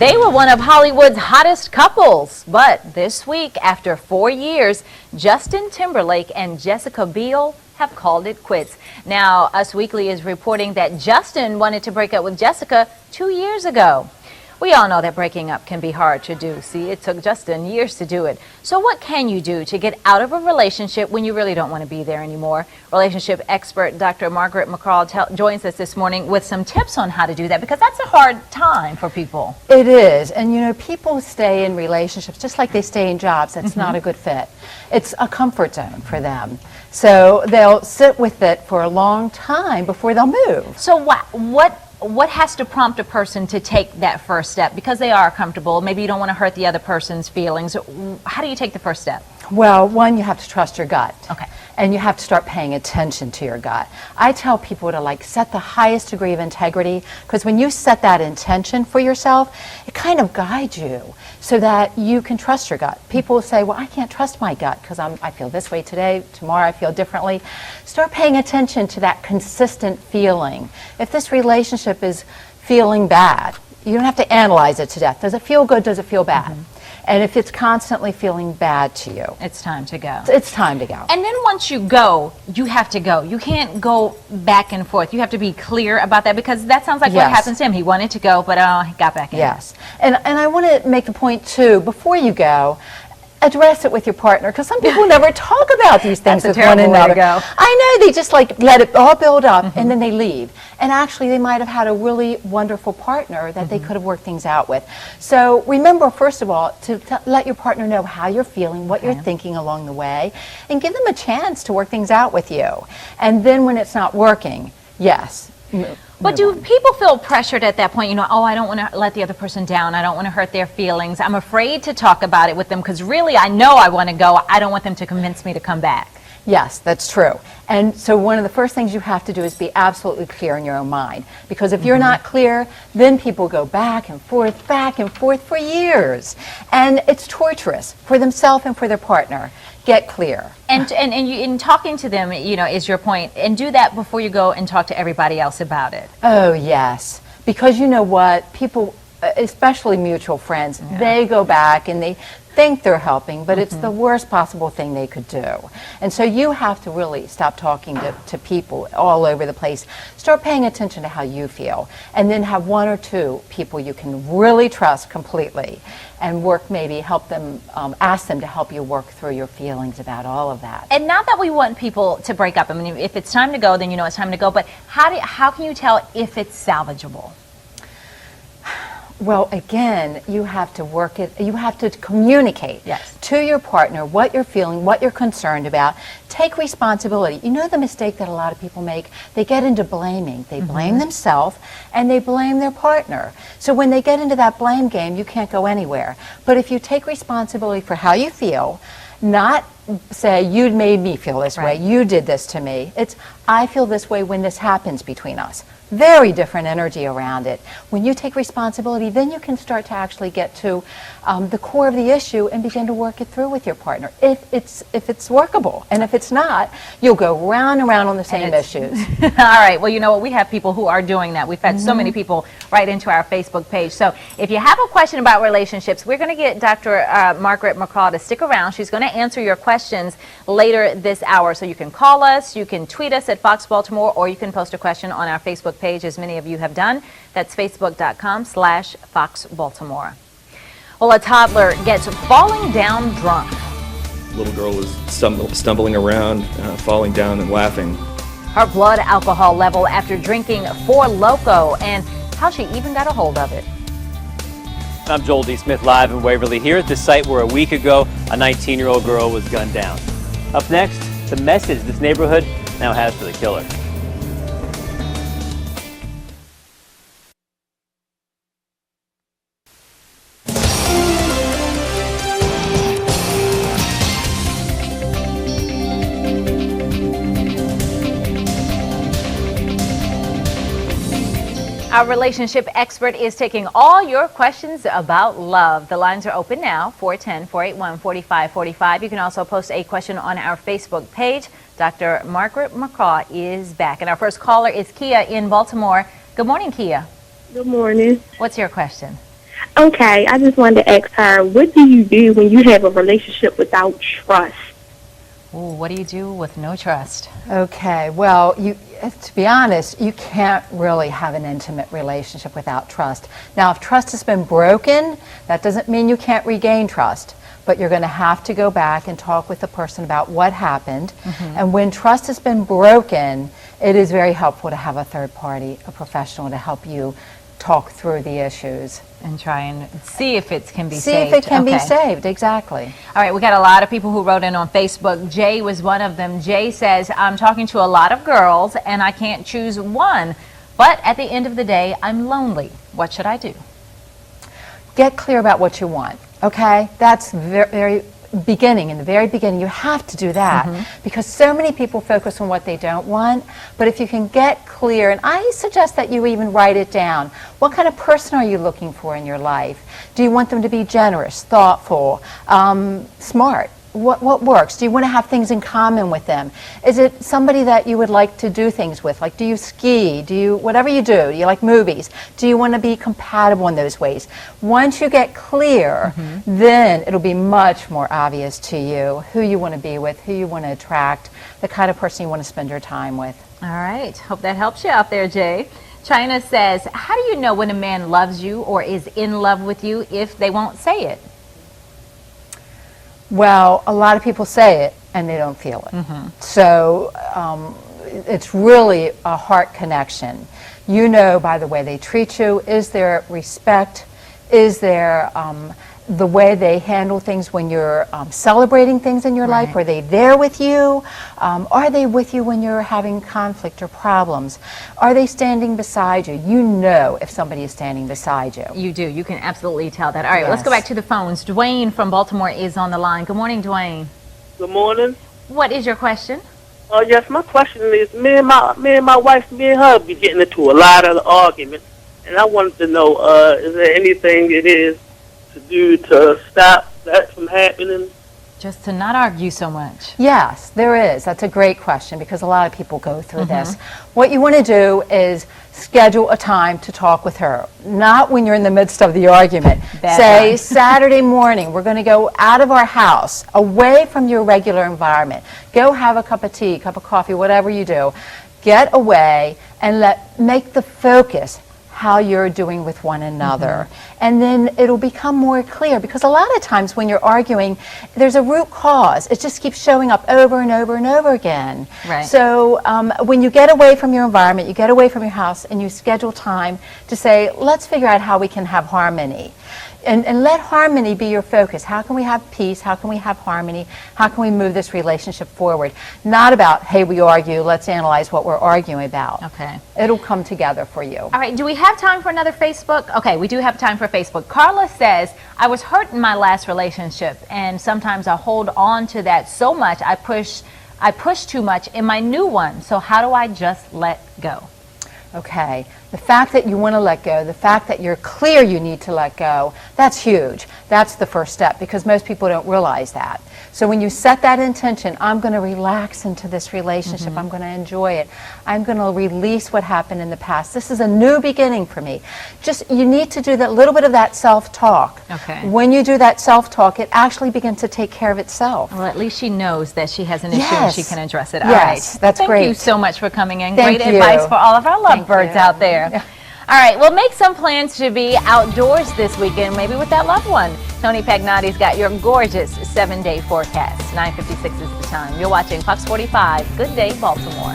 They were one of Hollywood's hottest couples, but this week, after 4 years, Justin Timberlake and Jessica Biel have called it quits. Now, Us Weekly is reporting that Justin wanted to break up with Jessica 2 years ago. We all know that breaking up can be hard to do. See, it took Justin years to do it. So what can you do to get out of a relationship when you really don't want to be there anymore? Relationship expert Dr. Margaret McCraw joins us this morning with some tips on how to do that, because that's a hard time for people. It is. And you know, people stay in relationships just like they stay in jobs. That's not a good fit. It's a comfort zone for them. So they'll sit with it for a long time before they'll move. So what has to prompt a person to take that first step? Because they are comfortable, maybe you don't want to hurt the other person's feelings. How do you take the first step? Well, one, you have to trust your gut. Okay. And you have to start paying attention to your gut. I tell people to set the highest degree of integrity, because when you set that intention for yourself, it kind of guides you so that you can trust your gut. People say, well, I can't trust my gut because I feel this way today, tomorrow I feel differently. Start paying attention to that consistent feeling. If this relationship is feeling bad, you don't have to analyze it to death. Does it feel good? Does it feel bad? And if it's constantly feeling bad to you, it's time to go. It's time to go. And then once you go, you have to go. You can't go back and forth. You have to be clear about that, because that sounds like what happened to him. He wanted to go, but he got back in. Yes. And I want to make the point, too, before you go, address it with your partner, because some people never talk about these things with one another. I know, they just let it all build up and then they leave. And actually they might have had a really wonderful partner that they could have worked things out with. So remember, first of all, to let your partner know how you're feeling, what you're thinking along the way, and give them a chance to work things out with you. And then when it's not working, yes. But do people feel pressured at that point? You know, oh, I don't want to let the other person down. I don't want to hurt their feelings. I'm afraid to talk about it with them because really I know I want to go. I don't want them to convince me to come back. Yes, that's true. And so one of the first things you have to do is be absolutely clear in your own mind. Because if you're not clear, then people go back and forth for years. And it's torturous for themselves and for their partner. Get clear. And you, in talking to them, you know, is your point. And do that before you go and talk to everybody else about it. Oh, yes. Because you know what? People, especially mutual friends, they go back and they think they're helping, but it's the worst possible thing they could do. And so you have to really stop talking to people all over the place. Start paying attention to how you feel, and then have one or two people you can really trust completely and help them, ask them to help you work through your feelings about all of that. And not that we want people to break up. I mean, if it's time to go, then you know it's time to go, but how can you tell if it's salvageable? Well, again, you have to work it, you have to communicate to your partner what you're feeling, what you're concerned about. Take responsibility. You know the mistake that a lot of people make? They get into blaming. They blame themselves and they blame their partner. So when they get into that blame game, you can't go anywhere. But if you take responsibility for how you feel, not say, you made me feel this way, you did this to me. It's, I feel this way when this happens between us. Very different energy around it. When you take responsibility, then you can start to actually get to the core of the issue and begin to work it through with your partner. If it's workable, and if it's not, you'll go round and round on the same issues. All right. Well, you know what? We have people who are doing that. We've had so many people write into our Facebook page. So if you have a question about relationships, we're going to get Dr. Margaret McCraw to stick around. She's going to answer your questions later this hour. So you can call us, you can tweet us at Fox Baltimore, or you can post a question on our Facebook page, as many of you have done. That's facebook.com/Fox Baltimore. Well, a toddler gets falling down drunk. Little girl was stumbling around, falling down and laughing. Her blood alcohol level after drinking 4 Loco, and how she even got a hold of it. I'm Joel D. Smith, live in Waverly, here at the site where a week ago a 19-year-old girl was gunned down. Up next, the message this neighborhood now has for the killer. Our relationship expert is taking all your questions about love. The lines are open now, 410-481-4545. You can also post a question on our Facebook page. Dr. Margaret McCraw is back. And our first caller is Kia in Baltimore. Good morning, Kia. Good morning. What's your question? Okay, I just wanted to ask her, what do you do when you have a relationship without trust? Ooh, what do you do with no trust? Okay, well, to be honest, you can't really have an intimate relationship without trust. Now, if trust has been broken, that doesn't mean you can't regain trust, but you're going to have to go back and talk with the person about what happened. And when trust has been broken, it is very helpful to have a third party, a professional, to help you talk through the issues. And try and see if it can be saved. See if it can be saved, exactly. All right, we got a lot of people who wrote in on Facebook. Jay was one of them. Jay says, I'm talking to a lot of girls and I can't choose one, but at the end of the day, I'm lonely. What should I do? Get clear about what you want, okay? That's very beginning, in the very beginning, you have to do that because so many people focus on what they don't want. But if you can get clear, and I suggest that you even write it down. What kind of person are you looking for in your life? Do you want them to be generous, thoughtful, smart? What works? Do you want to have things in common with them? Is it somebody that you would like to do things with? Like, do you ski? Whatever you do you like movies? Do you want to be compatible in those ways? Once you get clear, then it'll be much more obvious to you who you want to be with, who you want to attract, the kind of person you want to spend your time with. All right, hope that helps you out there, Jay. China says, how do you know when a man loves you or is in love with you if they won't say it? Well, a lot of people say it and they don't feel it. So it's really a heart connection. You know by the way they treat you. Is there respect? Is there the way they handle things when you're celebrating things in your life? Are they there with you? Are they with you when you're having conflict or problems? Are they standing beside you? You know if somebody is standing beside you. You do. You can absolutely tell that. All right, let's go back to the phones. Dwayne from Baltimore is on the line. Good morning, Dwayne. Good morning. What is your question? Yes, my question is, me and my wife, me and her be getting into a lot of arguments, and I wanted to know, is there anything it is to do to stop that from happening? Just to not argue so much. Yes, there is. That's a great question because a lot of people go through this. What you want to do is schedule a time to talk with her, not when you're in the midst of the argument. Say, Saturday morning, we're going to go out of our house, away from your regular environment. Go have a cup of tea, cup of coffee, whatever you do. Get away and make the focus how you're doing with one another. And then it'll become more clear because a lot of times when you're arguing, there's a root cause. It just keeps showing up over and over and over again. So when you get away from your environment, you get away from your house and you schedule time to say, let's figure out how we can have harmony. And let harmony be your focus. How can we have peace? How can we have harmony? How can we move this relationship forward? Not about, hey, we argue, let's analyze what we're arguing about. Okay. It'll come together for you. All right, do we have time for another Facebook? Okay, we do have time for Facebook. Carla says, I was hurt in my last relationship, and sometimes I hold on to that so much, I push too much in my new one. So how do I just let go? Okay, the fact that you want to let go, the fact that you're clear you need to let go, that's huge. That's the first step because most people don't realize that. So when you set that intention, I'm going to relax into this relationship, I'm going to enjoy it, I'm going to release what happened in the past. This is a new beginning for me. You need to do that little bit of that self-talk. Okay. When you do that self-talk, it actually begins to take care of itself. Well, at least she knows that she has an issue and she can address it. All right. That's great. Thank you so much for coming in. Thank Great you. advice for all of our lovebirds out there. All right, well, make some plans to be outdoors this weekend, maybe with that loved one. Tony Pagnotti's got your gorgeous 7-day forecast. 9:56 is the time. You're watching Fox 45. Good day, Baltimore.